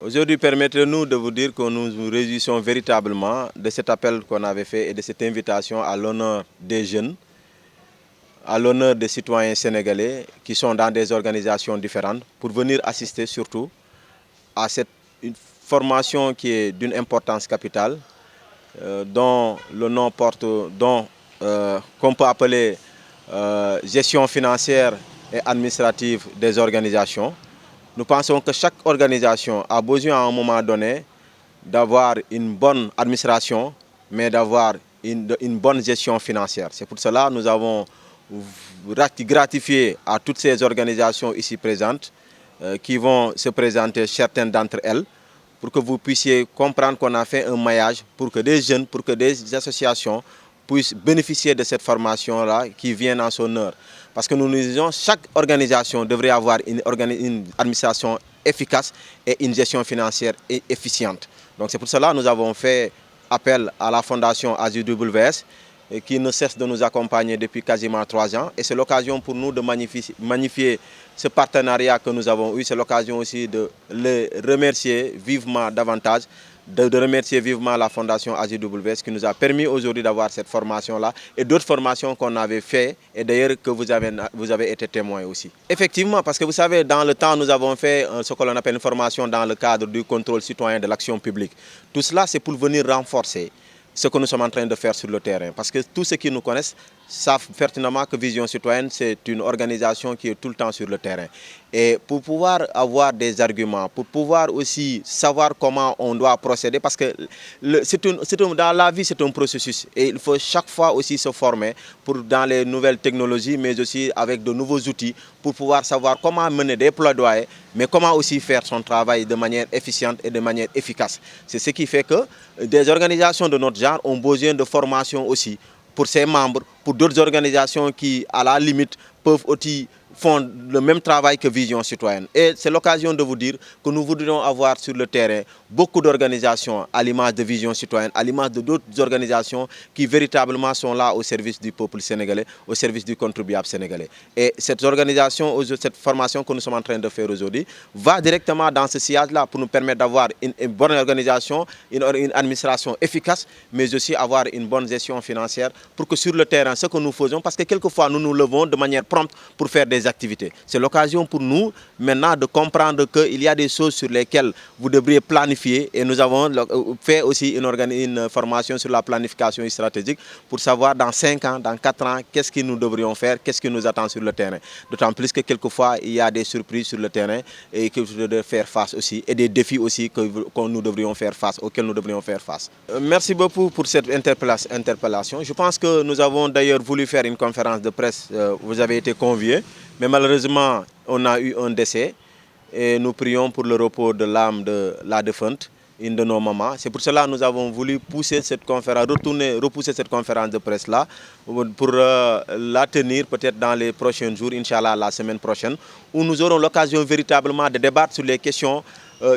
Aujourd'hui, permettez-nous de vous dire que nous nous réjouissons véritablement de cet appel qu'on avait fait et de cette invitation à l'honneur des jeunes, à l'honneur des citoyens sénégalais qui sont dans des organisations différentes pour venir assister surtout à cette une formation qui est d'une importance capitale, dont le nom porte, qu'on peut appeler gestion financière et administrative des organisations. Nous pensons que chaque organisation a besoin à un moment donné d'avoir une bonne administration, mais d'avoir une bonne gestion financière. C'est pour cela que nous avons gratifié à toutes ces organisations ici présentes qui vont se présenter, certaines d'entre elles, pour que vous puissiez comprendre qu'on a fait un maillage pour que des jeunes, pour que des associations puissent bénéficier de cette formation-là qui vient en son heure. Parce que nous nous disons que chaque organisation devrait avoir une administration efficace et une gestion financière efficiente. Donc c'est pour cela que nous avons fait appel à la fondation AZWS qui ne cesse de nous accompagner depuis quasiment 3 ans. Et c'est l'occasion pour nous de magnifier ce partenariat que nous avons eu. C'est l'occasion aussi de les remercier vivement davantage, de remercier vivement la fondation AZWS qui nous a permis aujourd'hui d'avoir cette formation-là et d'autres formations qu'on avait fait et d'ailleurs que vous avez été témoin aussi. Effectivement, parce que vous savez, dans le temps, nous avons fait ce que l'on appelle une formation dans le cadre du contrôle citoyen de l'action publique. Tout cela, c'est pour venir renforcer ce que nous sommes en train de faire sur le terrain. Parce que tous ceux qui nous connaissent savent pertinemment que Vision Citoyenne, c'est une organisation qui est tout le temps sur le terrain. Et pour pouvoir avoir des arguments, pour pouvoir aussi savoir comment on doit procéder, parce que dans la vie, c'est un processus. Et il faut chaque fois aussi se former dans les nouvelles technologies, mais aussi avec de nouveaux outils, pour pouvoir savoir comment mener des plaidoyers, mais comment aussi faire son travail de manière efficiente et de manière efficace. C'est ce qui fait que des organisations de notre genre ont besoin de formation aussi pour ses membres, pour d'autres organisations qui, à la limite, peuvent aussi font le même travail que Vision Citoyenne. Et c'est l'occasion de vous dire que nous voudrions avoir sur le terrain beaucoup d'organisations à l'image de Vision Citoyenne, à l'image de d'autres organisations qui véritablement sont là au service du peuple sénégalais, au service du contribuable sénégalais. Et cette organisation, cette formation que nous sommes en train de faire aujourd'hui, va directement dans ce sillage-là pour nous permettre d'avoir une bonne organisation, une administration efficace, mais aussi avoir une bonne gestion financière pour que sur le terrain, ce que nous faisons, parce que quelquefois nous nous levons de manière prompte pour faire des activités. C'est l'occasion pour nous maintenant de comprendre qu'il y a des choses sur lesquelles vous devriez planifier et nous avons fait aussi une formation sur la planification stratégique pour savoir dans 5 ans, dans 4 ans, qu'est-ce que nous devrions faire, qu'est-ce qui nous attend sur le terrain. D'autant plus que quelquefois, il y a des surprises sur le terrain et que nous devons faire face aussi et des défis aussi que nous devrions faire face, auxquels nous devrions faire face. Merci beaucoup pour cette interpellation. Je pense que nous avons d'ailleurs voulu faire une conférence de presse, vous avez été conviés. Mais malheureusement, on a eu un décès et nous prions pour le repos de l'âme de la défunte, une de nos mamans. C'est pour cela que nous avons voulu pousser cette conférence, repousser cette conférence de presse-là pour la tenir peut-être dans les prochains jours, Inch'Allah, la semaine prochaine, où nous aurons l'occasion véritablement de débattre sur les questions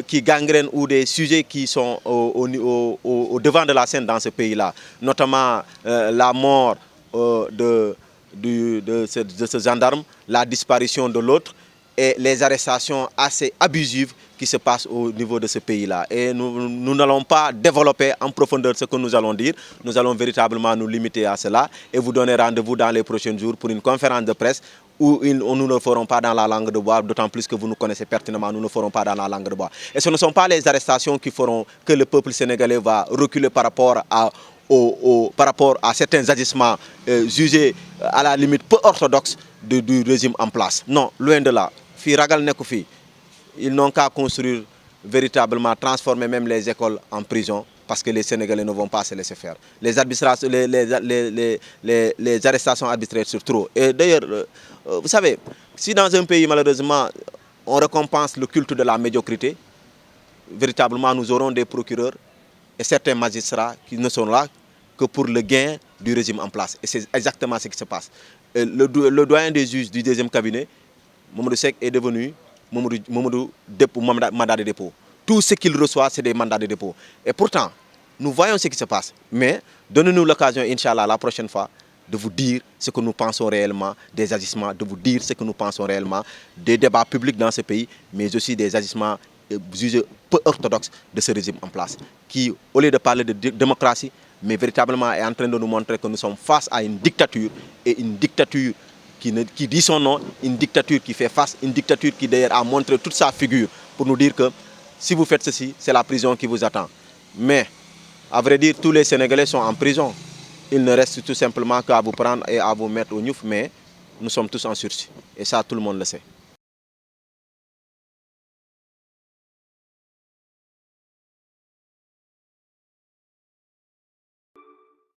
qui gangrènent ou des sujets qui sont au devant de la scène dans ce pays-là, notamment la mort de ce gendarme, la disparition de l'autre et les arrestations assez abusives qui se passent au niveau de ce pays-là. Et nous n'allons pas développer en profondeur ce que nous allons dire. Nous allons véritablement nous limiter à cela et vous donner rendez-vous dans les prochains jours pour une conférence de presse où nous ne le ferons pas dans la langue de bois, d'autant plus que vous nous connaissez pertinemment, nous ne le ferons pas dans la langue de bois. Et ce ne sont pas les arrestations qui feront que le peuple sénégalais va reculer par rapport à certains agissements jugés à la limite peu orthodoxes du régime en place. Non, loin de là. Ils n'ont qu'à construire véritablement, transformer même les écoles en prison parce que les Sénégalais ne vont pas se laisser faire. Les arrestations arbitraires sur trop. Et d'ailleurs, vous savez, si dans un pays, malheureusement, on récompense le culte de la médiocrité, véritablement, nous aurons des procureurs et certains magistrats qui ne sont là que pour le gain du régime en place. Et c'est exactement ce qui se passe. Le doyen des juges du deuxième cabinet, Mamadou Seck, est devenu mandat de dépôt. Tout ce qu'il reçoit, c'est des mandats de dépôt. Et pourtant, nous voyons ce qui se passe. Mais donnez-nous l'occasion, Inch'Allah, la prochaine fois, de vous dire ce que nous pensons réellement des agissements, de vous dire ce que nous pensons réellement des débats publics dans ce pays, mais aussi des agissements jugé peu orthodoxe de ce régime en place, qui, au lieu de parler de démocratie, mais véritablement est en train de nous montrer que nous sommes face à une dictature, et une dictature qui dit son nom, une dictature qui fait face, une dictature qui d'ailleurs a montré toute sa figure pour nous dire que si vous faites ceci, c'est la prison qui vous attend. Mais, à vrai dire, tous les Sénégalais sont en prison. Il ne reste tout simplement qu'à vous prendre et à vous mettre au gnouf, mais nous sommes tous en sursis. Et ça, tout le monde le sait.